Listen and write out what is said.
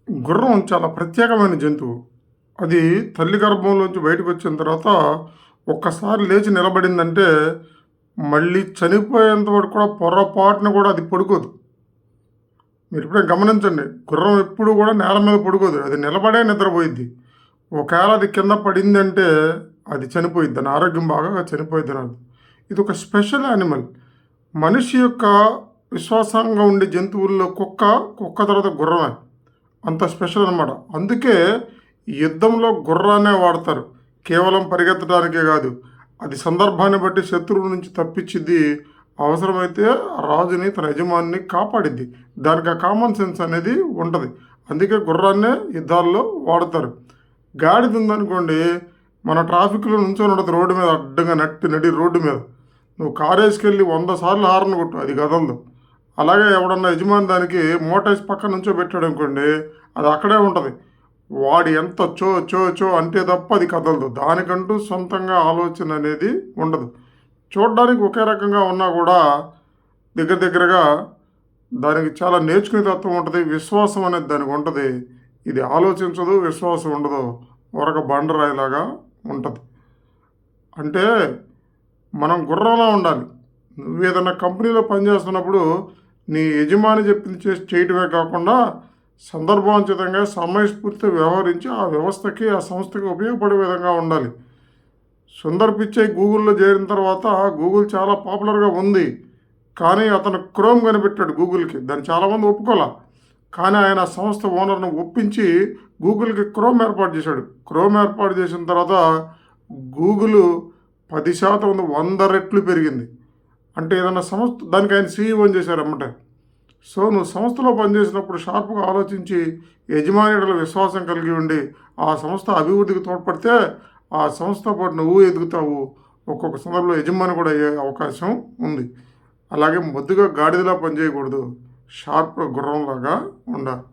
గుర్రం చాలా ప్రత్యేకమైన జంతువు. అది తల్లి గర్భంలోంచి బయటకొచ్చిన తర్వాత ఒక్కసారి లేచి నిలబడిందంటే, మళ్ళీ చనిపోయేంత వరకు కూడా పొర్రపాటున కూడా అది పడుకోదు. మీరెప్పుడైనా గమనించండి. గుర్రం ఎప్పుడు కూడా నేల మీద పడుకోదు. అది నిలబడే నిద్రపోయిద్ది. ఒకవేళ అది కింద పడిందంటే అది చనిపోయిద్ది. దాని ఆరోగ్యం బాగా చనిపోయిద్దనర్థం. ఇదొక స్పెషల్ యానిమల్. మనిషి యొక్క విశ్వాసంగా ఉండే జంతువుల్లో కుక్క తర్వాత గుర్రమే. అంత స్పెషల్ అనమాట. అందుకే యుద్ధంలో గుర్రాన్నే వాడతారు. కేవలం పరిగెత్తడానికే కాదు. అది సందర్భాన్ని బట్టి శత్రువు నుంచి తప్పించిద్ది. అవసరమైతే రాజుని తన యజమానిని కాపాడిద్ది. దానికి ఆ కామన్ సెన్స్ అనేది ఉంటుంది. అందుకే గుర్రాన్నే యుద్ధాల్లో వాడతారు. గాడిద ఉందనుకోండి, మన ట్రాఫిక్లో నుంచొని ఉంటుంది రోడ్డు మీద అడ్డంగా నడి రోడ్డు మీద. నువ్వు కారు వేసుకెళ్ళి 100 సార్లు హారన్ కొట్టు, అది కదలదు. అలాగే ఎవడన్నా యజమాని దానికి మోటార్స్ పక్కన నుంచో పెట్టాడు అనుకోండి, అది అక్కడే ఉంటుంది. వాడు ఎంత చో చో చో అంటే తప్ప అది కదలదు. దానికంటూ సొంతంగా ఆలోచన అనేది ఉండదు. చూడడానికి ఒకే రకంగా ఉన్నా కూడా దగ్గరగా దానికి చాలా నేర్చుకునే తత్వం ఉంటుంది. విశ్వాసం అనేది దానికి ఉంటుంది. ఇది ఆలోచించదు, విశ్వాసం ఉండదు. ఒరక బండరాయిలాగా ఉంటుంది. అంటే మనం గుర్రంలా ఉండాలి. నువ్వు ఏదైనా కంపెనీలో పనిచేస్తున్నప్పుడు నీ యజమాని చెప్పింది చేయటమే కాకుండా సందర్భోచితంగా సమయస్ఫూర్తితో వ్యవహరించి ఆ వ్యవస్థకి ఆ సంస్థకి ఉపయోగపడే విధంగా ఉండాలి. సుందర్ పిచ్చై గూగుల్లో చేరిన తర్వాత గూగుల్ చాలా పాపులర్గా ఉంది. కానీ అతను క్రోమ్ కనిపెట్టాడు గూగుల్కి. దాన్ని చాలామంది ఒప్పుకోలే. కానీ ఆయన సంస్థ ఓనర్ను ఒప్పించి గూగుల్కి క్రోమ్ ఏర్పాటు చేశాడు. క్రోమ్ ఏర్పాటు చేసిన తర్వాత గూగుల్ 10% 100 రెట్లు పెరిగింది. అంటే ఏదైనా సంస్థ దానికి ఆయన సీఈఓని చేశారు అన్నమాట. సో నువ్వు సంస్థలో పనిచేసినప్పుడు షార్ప్గా ఆలోచించి యజమానుల విశ్వాసం కలిగి ఉండి ఆ సంస్థ అభివృద్ధికి తోడ్పడితే ఆ సంస్థతో పాటు నువ్వు ఎదుగుతావు. ఒక్కొక్క సందర్భంలో యజమాని కూడా అయ్యే అవకాశం ఉంది. అలాగే మొద్దుగా గాడిదలా పనిచేయకూడదు. షార్ప్ గుర్రంలాగా ఉండాలి.